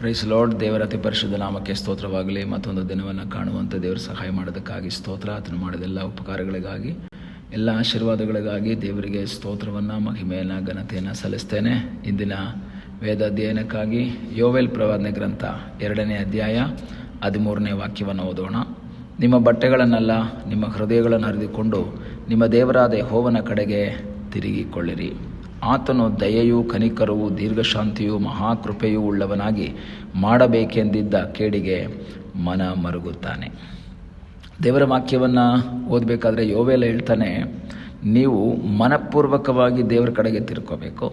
Price lord. ದೇವರ ಅತಿ ಪರಿಶುದ್ಧ ನಾಮಕ್ಕೆ ಸ್ತೋತ್ರವಾಗಲಿ. ಮತ್ತೊಂದು ದಿನವನ್ನು ಕಾಣುವಂಥ ದೇವರು ಸಹಾಯ ಮಾಡೋದಕ್ಕಾಗಿ ಸ್ತೋತ್ರ. ಆತನು ಮಾಡಿದೆಲ್ಲ ಉಪಕಾರಗಳಿಗಾಗಿ, ಎಲ್ಲ ಆಶೀರ್ವಾದಗಳಿಗಾಗಿ ದೇವರಿಗೆ ಸ್ತೋತ್ರವನ್ನು, ಮಹಿಮೆಯನ್ನು, ಘನತೆಯನ್ನು ಸಲ್ಲಿಸ್ತೇನೆ. ಇಂದಿನ ವೇದ ಅಧ್ಯಯನಕ್ಕಾಗಿ ಯೋವೇಲ್ ಪ್ರವಾದನೆ ಗ್ರಂಥ 2ನೇ ಅಧ್ಯಾಯ 13ನೇ ವಾಕ್ಯವನ್ನು ಓದೋಣ. ನಿಮ್ಮ ಬಟ್ಟೆಗಳನ್ನೆಲ್ಲ ನಿಮ್ಮ ಹೃದಯಗಳನ್ನು ಅರಿದುಕೊಂಡು ನಿಮ್ಮ ದೇವರಾದ ಯೆಹೋವನ ಕಡೆಗೆ ತಿರುಗಿಕೊಳ್ಳಿರಿ. ಆತನು ದಯೆಯೂ ಕನಿಕರವೂ ದೀರ್ಘಶಾಂತಿಯೂ ಮಹಾಕೃಪೆಯೂ ಉಳ್ಳವನಾಗಿ ಮಾಡಬೇಕೆಂದಿದ್ದ ಕೇಡಿಗೆ ಮನ ಮರುಗುತ್ತಾನೆ. ದೇವರ ವಾಕ್ಯವನ್ನು ಓದಬೇಕಾದ್ರೆ ಯೋವೇಲ ಹೇಳ್ತಾನೆ, ನೀವು ಮನಪೂರ್ವಕವಾಗಿ ದೇವರ ಕಡೆಗೆ ತಿರ್ಕೋಬೇಕು,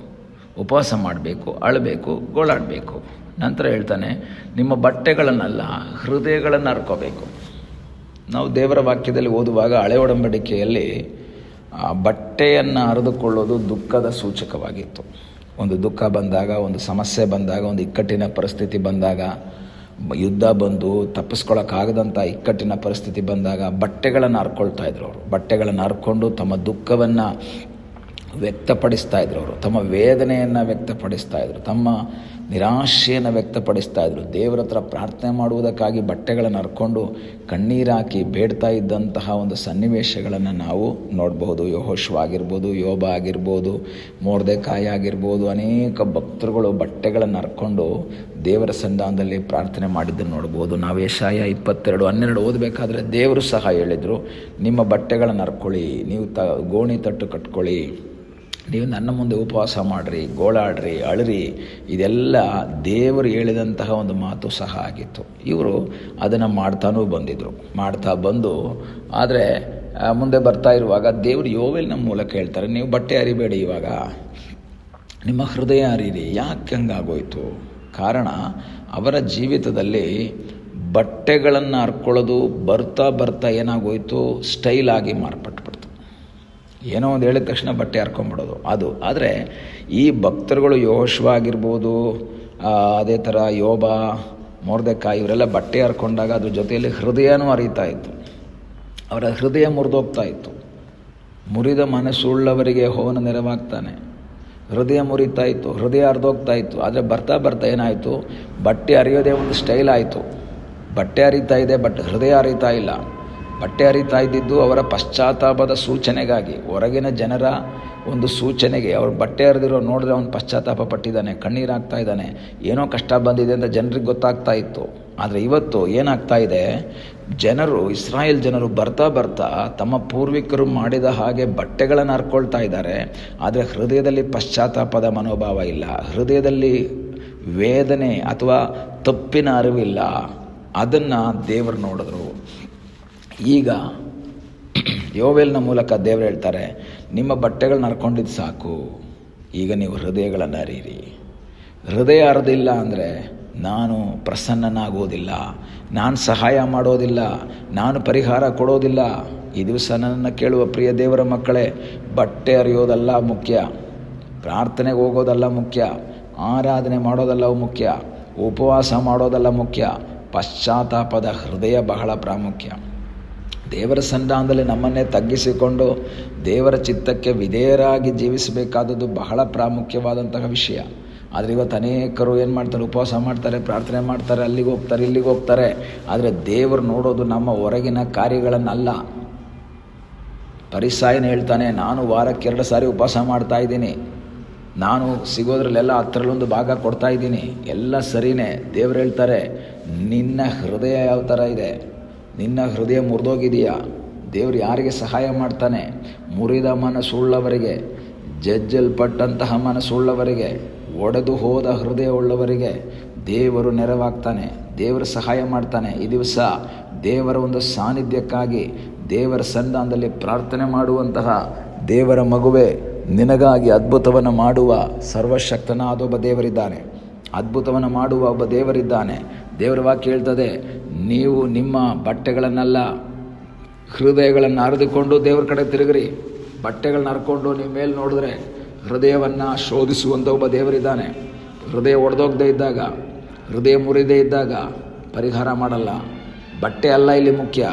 ಉಪವಾಸ ಮಾಡಬೇಕು, ಅಳಬೇಕು, ಗೋಳಾಡಬೇಕು. ನಂತರ ಹೇಳ್ತಾನೆ, ನಿಮ್ಮ ಬಟ್ಟೆಗಳನ್ನೆಲ್ಲ ಹೃದಯಗಳನ್ನು ಹರ್ಕೋಬೇಕು. ನಾವು ದೇವರ ವಾಕ್ಯದಲ್ಲಿ ಓದುವಾಗ ಹಳೆ ಒಡಂಬಡಿಕೆಯಲ್ಲಿ ಬಟ್ಟೆಯನ್ನು ಹರಿದುಕೊಳ್ಳೋದು ದುಃಖದ ಸೂಚಕವಾಗಿತ್ತು. ಒಂದು ದುಃಖ ಬಂದಾಗ, ಒಂದು ಸಮಸ್ಯೆ ಬಂದಾಗ, ಒಂದು ಇಕ್ಕಟ್ಟಿನ ಪರಿಸ್ಥಿತಿ ಬಂದಾಗ, ಯುದ್ಧ ಬಂದು ತಪ್ಪಿಸ್ಕೊಳ್ಳೋಕ್ಕಾಗದಂಥ ಇಕ್ಕಟ್ಟಿನ ಪರಿಸ್ಥಿತಿ ಬಂದಾಗ ಬಟ್ಟೆಗಳನ್ನು ಹರ್ಕೊಳ್ತಾ ಇದ್ರು ಅವರು. ಬಟ್ಟೆಗಳನ್ನು ಹರ್ಕೊಂಡು ತಮ್ಮ ದುಃಖವನ್ನು ವ್ಯಕ್ತಪಡಿಸ್ತಾ ಇದ್ರು ಅವರು. ತಮ್ಮ ವೇದನೆಯನ್ನು ವ್ಯಕ್ತಪಡಿಸ್ತಾ ಇದ್ರು, ತಮ್ಮ ನಿರಾಶೆಯನ್ನು ವ್ಯಕ್ತಪಡಿಸ್ತಾ ಇದ್ರು. ದೇವರ ಹತ್ರ ಪ್ರಾರ್ಥನೆ ಮಾಡುವುದಕ್ಕಾಗಿ ಬಟ್ಟೆಗಳನ್ನು ಹರ್ಕೊಂಡು ಕಣ್ಣೀರಾಕಿ ಬೇಡ್ತಾ ಇದ್ದಂತಹ ಒಂದು ಸನ್ನಿವೇಶಗಳನ್ನು ನಾವು ನೋಡಬಹುದು. ಯೆಹೋಶುವ ಆಗಿರ್ಬೋದು, ಯೋಬ ಆಗಿರ್ಬೋದು, ಮೊರ್ದೆಕಾಯಿ ಆಗಿರ್ಬೋದು, ಅನೇಕ ಭಕ್ತರುಗಳು ಬಟ್ಟೆಗಳನ್ನು ಹರ್ಕೊಂಡು ದೇವರ ಸನ್ನಿಧಾನದಲ್ಲಿ ಪ್ರಾರ್ಥನೆ ಮಾಡಿದ್ದನ್ನು ನೋಡ್ಬೋದು. ನಾವು ಯೆಶಾಯ 22:12 ಓದಬೇಕಾದ್ರೆ ದೇವರು ಸಹ ಹೇಳಿದರು, ನಿಮ್ಮ ಬಟ್ಟೆಗಳನ್ನು ಹರ್ಕೊಳ್ಳಿ, ನೀವು ಗೋಣಿ ತಟ್ಟು ಕಟ್ಕೊಳ್ಳಿ, ನೀವು ನನ್ನ ಮುಂದೆ ಉಪವಾಸ ಮಾಡಿರಿ, ಗೋಳಾಡ್ರಿ, ಅಳ್ರಿ. ಇದೆಲ್ಲ ದೇವರು ಹೇಳಿದಂತಹ ಒಂದು ಮಾತು ಸಹ ಆಗಿತ್ತು. ಇವರು ಅದನ್ನು ಮಾಡ್ತಾನೂ ಮಾಡ್ತಾ ಬಂದು ಆದರೆ ಮುಂದೆ ಬರ್ತಾ ಇರುವಾಗ ದೇವರು ಯೋವೇಲನ ಮೂಲಕ ಹೇಳ್ತಾರೆ, ನೀವು ಬಟ್ಟೆ ಹರಿಬೇಡಿ, ಇವಾಗ ನಿಮ್ಮ ಹೃದಯ ಹರಿರಿ. ಯಾಕೆ ಹಂಗಾಗೋಯ್ತು? ಕಾರಣ, ಅವರ ಜೀವಿತದಲ್ಲಿ ಬಟ್ಟೆಗಳನ್ನು ಹರ್ಕೊಳ್ಳೋದು ಬರ್ತಾ ಬರ್ತಾ ಏನಾಗೋಯ್ತು, ಸ್ಟೈಲ್ ಆಗಿ ಮಾರ್ಪಟ್ಬಿಡ್ತು. ಏನೋ ಒಂದು ಹೇಳಿದ ತಕ್ಷಣ ಬಟ್ಟೆ ಹರ್ಕೊಂಡ್ಬಿಡೋದು ಅದು. ಆದರೆ ಈ ಭಕ್ತರುಗಳು ಯೆಹೋಶುವ ಆಗಿರ್ಬೋದು, ಅದೇ ಥರ ಯೋಬ, ಮೊರ್ದೆಕಾಯಿ, ಇವರೆಲ್ಲ ಬಟ್ಟೆ ಹರ್ಕೊಂಡಾಗ ಅದ್ರ ಜೊತೆಯಲ್ಲಿ ಹೃದಯನೂ ಹರಿತಾ ಇತ್ತು. ಅವರ ಹೃದಯ ಮುರಿದೋಗ್ತಾ ಇತ್ತು. ಮುರಿದ ಮನಸ್ಸುಳ್ಳವರಿಗೆ ಯೆಹೋವನು ನೆರವಾಗ್ತಾನೆ. ಹೃದಯ ಮುರಿತಾ ಇತ್ತು, ಹೃದಯ ಹರಿದೋಗ್ತಾ ಇತ್ತು. ಆದರೆ ಬರ್ತಾ ಬರ್ತಾ ಏನಾಯಿತು, ಬಟ್ಟೆ ಹರಿಯೋದೇ ಒಂದು ಸ್ಟೈಲ್ ಆಯಿತು. ಬಟ್ಟೆ ಹರಿತಾ ಇದೆ, ಬಟ್ ಹೃದಯ ಹರಿತಾ ಇಲ್ಲ. ಬಟ್ಟೆ ಹರಿತಾ ಇದ್ದಿದ್ದು ಅವರ ಪಶ್ಚಾತ್ತಾಪದ ಸೂಚನೆಗಾಗಿ, ಹೊರಗಿನ ಜನರ ಒಂದು ಸೂಚನೆಗೆ. ಅವ್ರು ಬಟ್ಟೆ ಹರಿದಿರೋ ನೋಡಿದ್ರೆ ಅವನು ಪಶ್ಚಾತ್ತಾಪ ಪಟ್ಟಿದ್ದಾನೆ, ಕಣ್ಣೀರಾಗ್ತಾ ಇದ್ದಾನೆ, ಏನೋ ಕಷ್ಟ ಬಂದಿದೆ ಅಂತ ಜನರಿಗೆ ಗೊತ್ತಾಗ್ತಾ ಇತ್ತು. ಆದರೆ ಇವತ್ತು ಏನಾಗ್ತಾ ಇದೆ, ಜನರು, ಇಸ್ರಾಯೇಲ್ ಜನರು ಬರ್ತಾ ಬರ್ತಾ ತಮ್ಮ ಪೂರ್ವಿಕರು ಮಾಡಿದ ಹಾಗೆ ಬಟ್ಟೆಗಳನ್ನು ಹರ್ಕೊಳ್ತಾ ಇದ್ದಾರೆ. ಆದರೆ ಹೃದಯದಲ್ಲಿ ಪಶ್ಚಾತ್ತಾಪದ ಮನೋಭಾವ ಇಲ್ಲ, ಹೃದಯದಲ್ಲಿ ವೇದನೆ ಅಥವಾ ತಪ್ಪಿನ ಅರಿವಿಲ್ಲ. ಅದನ್ನು ದೇವರು ನೋಡಿದ್ರು. ಈಗ ಯೋವೇಲನ ಮೂಲಕ ದೇವರು ಹೇಳ್ತಾರೆ, ನಿಮ್ಮ ಬಟ್ಟೆಗಳನ್ನ ಹರ್ಕೊಂಡಿದ್ದು ಸಾಕು, ಈಗ ನೀವು ಹೃದಯಗಳನ್ನು ಹರೀರಿ. ಹೃದಯ ಹರಿದಿಲ್ಲ ಅಂದರೆ ನಾನು ಪ್ರಸನ್ನನಾಗೋದಿಲ್ಲ, ನಾನು ಸಹಾಯ ಮಾಡೋದಿಲ್ಲ, ನಾನು ಪರಿಹಾರ ಕೊಡೋದಿಲ್ಲ. ಈ ದಿವಸ ನನ್ನನ್ನು ಕೇಳುವ ಪ್ರಿಯ ದೇವರ ಮಕ್ಕಳೇ, ಬಟ್ಟೆ ಹರಿಯೋದಲ್ಲ ಮುಖ್ಯ, ಪ್ರಾರ್ಥನೆಗೆ ಹೋಗೋದಲ್ಲ ಮುಖ್ಯ, ಆರಾಧನೆ ಮಾಡೋದಲ್ಲ ಮುಖ್ಯ, ಉಪವಾಸ ಮಾಡೋದಲ್ಲ ಮುಖ್ಯ. ಪಶ್ಚಾತ್ತಾಪದ ಹೃದಯ ಬಹಳ ಪ್ರಾಮುಖ್ಯ. ದೇವರ ಸನ್ನಿಧಾನದಲ್ಲಿ ನಮ್ಮನ್ನೇ ತಗ್ಗಿಸಿಕೊಂಡು ದೇವರ ಚಿತ್ತಕ್ಕೆ ವಿಧೇಯರಾಗಿ ಜೀವಿಸಬೇಕಾದದ್ದು ಬಹಳ ಪ್ರಾಮುಖ್ಯವಾದಂತಹ ವಿಷಯ. ಆದರೆ ಇವತ್ತು ಅನೇಕರು ಏನು ಮಾಡ್ತಾರೆ, ಉಪವಾಸ ಮಾಡ್ತಾರೆ, ಪ್ರಾರ್ಥನೆ ಮಾಡ್ತಾರೆ, ಅಲ್ಲಿಗೆ ಹೋಗ್ತಾರೆ, ಇಲ್ಲಿಗೆ ಹೋಗ್ತಾರೆ. ಆದರೆ ದೇವರು ನೋಡೋದು ನಮ್ಮ ಹೊರಗಿನ ಕಾರ್ಯಗಳನ್ನಲ್ಲ. ಪರಿಸಾಯನ ಹೇಳ್ತಾನೆ, ನಾನು ವಾರಕ್ಕೆ 2 ಸಾರಿ ಉಪವಾಸ ಮಾಡ್ತಾ ಇದ್ದೀನಿ, ನಾನು ಸಿಗೋದ್ರಲ್ಲೆಲ್ಲ 10 ಭಾಗ ಕೊಡ್ತಾ ಇದ್ದೀನಿ, ಎಲ್ಲ ಸರಿನೇ. ದೇವರು ಹೇಳ್ತಾರೆ, ನಿನ್ನ ಹೃದಯ ಯಾವ ಥರ ಇದೆ, ನಿನ್ನ ಹೃದಯ ಮುರಿದೋಗಿದೆಯಾ? ದೇವರು ಯಾರಿಗೆ ಸಹಾಯ ಮಾಡ್ತಾನೆ? ಮುರಿದ ಮನಸ್ಸುಳ್ಳವರಿಗೆ, ಜಜ್ಜಲ್ಪಟ್ಟಂತಹ ಮನಸ್ಸುಳ್ಳವರಿಗೆ, ಒಡೆದು ಹೋದ ಹೃದಯ ಉಳ್ಳವರಿಗೆ ದೇವರು ನೆರವಾಗ್ತಾನೆ, ದೇವರು ಸಹಾಯ ಮಾಡ್ತಾನೆ. ಈ ದಿವಸ ದೇವರ ಒಂದು ಸಾನ್ನಿಧ್ಯಕ್ಕಾಗಿ ದೇವರ ಸನ್ನಿಧಾನದಲ್ಲಿ ಪ್ರಾರ್ಥನೆ ಮಾಡುವಂತಹ ದೇವರ ಮಗುವೆ, ನಿನಗಾಗಿ ಅದ್ಭುತವನ್ನು ಮಾಡುವ ಸರ್ವಶಕ್ತನಾದ ಒಬ್ಬ ದೇವರಿದ್ದಾನೆ, ಅದ್ಭುತವನ್ನು ಮಾಡುವ ಒಬ್ಬ ದೇವರಿದ್ದಾನೆ. ದೇವರ ವಾಕ್ಯ ಹೇಳ್ತದೆ, ನೀವು ನಿಮ್ಮ ಬಟ್ಟೆಗಳನ್ನೆಲ್ಲ ಹೃದಯಗಳನ್ನು ಹರಿದುಕೊಂಡು ದೇವರ ಕಡೆ ತಿರುಗಿರಿ. ಬಟ್ಟೆಗಳನ್ನ ಹರ್ಕೊಂಡು ನೀವು ಮೇಲೆ ನೋಡಿದ್ರೆ ಹೃದಯವನ್ನು ಶೋಧಿಸುವಂಥ ಒಬ್ಬ ದೇವರಿದ್ದಾನೆ. ಹೃದಯ ಒಡೆದೋಗದೇ ಇದ್ದಾಗ, ಹೃದಯ ಮುರಿದೇ ಇದ್ದಾಗ ಪರಿಹಾರ ಮಾಡಲ್ಲ. ಬಟ್ಟೆ ಅಲ್ಲ ಇಲ್ಲಿ ಮುಖ್ಯ.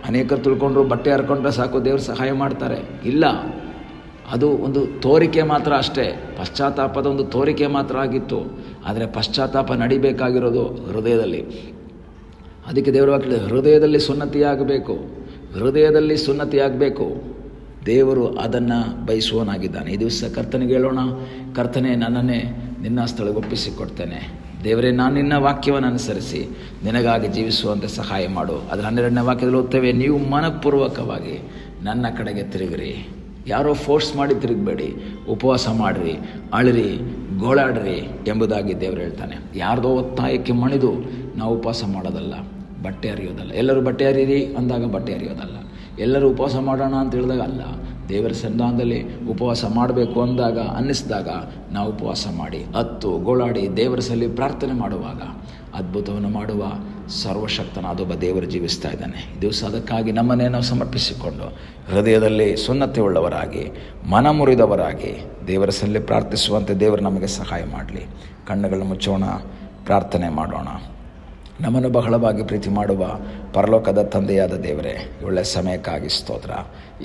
ಅನೇಕರು ತಿಳ್ಕೊಂಡ್ರು ಬಟ್ಟೆ ಹರ್ಕೊಂಡ್ರೆ ಸಾಕು ದೇವರು ಸಹಾಯ ಮಾಡ್ತಾರೆ. ಇಲ್ಲ, ಅದು ಒಂದು ತೋರಿಕೆ ಮಾತ್ರ ಅಷ್ಟೇ. ಪಶ್ಚಾತ್ತಾಪದ ಒಂದು ತೋರಿಕೆ ಮಾತ್ರ ಆಗಿತ್ತು. ಆದರೆ ಪಶ್ಚಾತ್ತಾಪ ನಡಿಬೇಕಾಗಿರೋದು ಹೃದಯದಲ್ಲಿ. ಅದಕ್ಕೆ ದೇವರ ವಾಕ್ಯ ಹೃದಯದಲ್ಲಿ ಸುನ್ನತಿಯಾಗಬೇಕು, ಹೃದಯದಲ್ಲಿ ಸುನ್ನತಿಯಾಗಬೇಕು. ದೇವರು ಅದನ್ನು ಬಯಸುವನಾಗಿದ್ದಾನೆ. ಈ ದಿವಸ ಕರ್ತನಿಗೆ ಹೇಳೋಣ, ಕರ್ತನೆ, ನನ್ನನ್ನೇ ನಿನ್ನ ಸ್ಥಳಕ್ಕೆ ಒಪ್ಪಿಸಿಕೊಡ್ತೇನೆ. ದೇವರೇ, ನಾನು ನಿನ್ನ ವಾಕ್ಯವನ್ನು ಅನುಸರಿಸಿ ನಿನಗಾಗಿ ಜೀವಿಸುವಂತೆ ಸಹಾಯ ಮಾಡು. ಅದರ 12ನೇ ವಾಕ್ಯದಲ್ಲಿ ಓದ್ತೇವೆ, ನೀವು ಮನಪೂರ್ವಕವಾಗಿ ನನ್ನ ಕಡೆಗೆ ತಿರುಗಿರಿ. ಯಾರೋ ಫೋರ್ಸ್ ಮಾಡಿ ತಿರುಗಬೇಡಿ, ಉಪವಾಸ ಮಾಡಿರಿ, ಅಳಿರಿ, ಗೋಳಾಡ್ರಿ ಎಂಬುದಾಗಿ ದೇವರು ಹೇಳ್ತಾನೆ. ಯಾರ್ದೋ ಒತ್ತಾಯಕ್ಕೆ ಮಣಿದು ನಾವು ಉಪವಾಸ ಮಾಡೋದಲ್ಲ, ಬಟ್ಟೆ ಹರಿಯೋದಲ್ಲ. ಎಲ್ಲರೂ ಬಟ್ಟೆ ಹರಿಯಿರಿ ಅಂದಾಗ ಬಟ್ಟೆ ಹರಿಯೋದಲ್ಲ, ಎಲ್ಲರೂ ಉಪವಾಸ ಮಾಡೋಣ ಅಂತ ಹೇಳಿದಾಗ ಅಲ್ಲ. ದೇವರ ಸನ್ನಿಧಾನದಲ್ಲಿ ಉಪವಾಸ ಮಾಡಬೇಕು ಅಂದಾಗ ಅನ್ನಿಸಿದಾಗ ನಾವು ಉಪವಾಸ ಮಾಡಿ ಗೋಳಾಡಿ ದೇವರ ಸಲ್ಲಿ ಪ್ರಾರ್ಥನೆ ಮಾಡುವಾಗ ಅದ್ಭುತವನ್ನು ಮಾಡುವ ಸರ್ವಶಕ್ತನಾದೊಬ್ಬ ದೇವರು ಜೀವಿಸ್ತಾ ಇದ್ದಾನೆ. ಈ ದಿವಸ ಅದಕ್ಕಾಗಿ ನಮ್ಮನ್ನೇ ನಾವು ಸಮರ್ಪಿಸಿಕೊಂಡು ಹೃದಯದಲ್ಲಿ ಸುನ್ನತಿ ಉಳ್ಳವರಾಗಿ, ಮನ ಮುರಿದವರಾಗಿ ದೇವರ ಸಲ್ಲಿ ಪ್ರಾರ್ಥಿಸುವಂತೆ ದೇವರು ನಮಗೆ ಸಹಾಯ ಮಾಡಲಿ. ಕಣ್ಣುಗಳನ್ನು ಮುಚ್ಚೋಣ, ಪ್ರಾರ್ಥನೆ ಮಾಡೋಣ. ನಮ್ಮನ್ನು ಬಹಳವಾಗಿ ಪ್ರೀತಿ ಮಾಡುವ ಪರಲೋಕದ ತಂದೆಯಾದ ದೇವರೇ, ಒಳ್ಳೆಯ ಸಮಯಕ್ಕಾಗಿ ಸ್ತೋತ್ರ.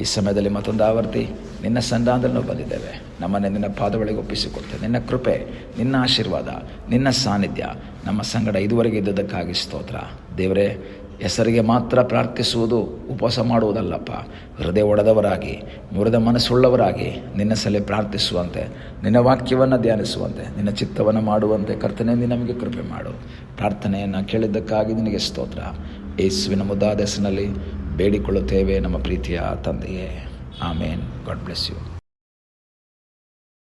ಈ ಸಮಯದಲ್ಲಿ ಮತ್ತೊಂದು ಆವರ್ತಿ ನಿನ್ನ ಸನ್ನಿಧಾನದಲ್ಲಿ ಬಂದಿದ್ದೇವೆ. ನಮ್ಮನ್ನೇ ನಿನ್ನ ಪಾದಗಳಿಗೆ ಒಪ್ಪಿಸಿಕೊಡ್ತೇವೆ. ನಿನ್ನ ಕೃಪೆ, ನಿನ್ನ ಆಶೀರ್ವಾದ, ನಿನ್ನ ಸಾನ್ನಿಧ್ಯ ನಮ್ಮ ಸಂಗಡ ಇದುವರೆಗೆ ಇದ್ದದಕ್ಕಾಗಿ ಸ್ತೋತ್ರ. ದೇವರೇ, ಹೆಸರಿಗೆ ಮಾತ್ರ ಪ್ರಾರ್ಥಿಸುವುದು ಉಪವಾಸ ಮಾಡುವುದಲ್ಲಪ್ಪ. ಹೃದಯ ಒಡೆದವರಾಗಿ, ಮುರಿದ ಮನಸ್ಸುಳ್ಳವರಾಗಿ ನಿನ್ನ ಸಲ ಪ್ರಾರ್ಥಿಸುವಂತೆ, ನಿನ್ನ ವಾಕ್ಯವನ್ನು ಧ್ಯಾನಿಸುವಂತೆ, ನಿನ್ನ ಚಿತ್ತವನ್ನು ಮಾಡುವಂತೆ ಕರ್ತನೆ ನಮಗೆ ಕೃಪೆ ಮಾಡು. ಪ್ರಾರ್ಥನೆಯನ್ನು ಕೇಳಿದ್ದಕ್ಕಾಗಿ ನಿನಗೆ ಸ್ತೋತ್ರ. ಯೇಸುವಿನ ಮುದ್ದಾದ ಹೆಸರಿನಲ್ಲಿ ಬೇಡಿಕೊಳ್ಳುತ್ತೇವೆ ನಮ್ಮ ಪ್ರೀತಿಯ ತಂದೆಯೇ. ಆಮೇನ್. God bless you.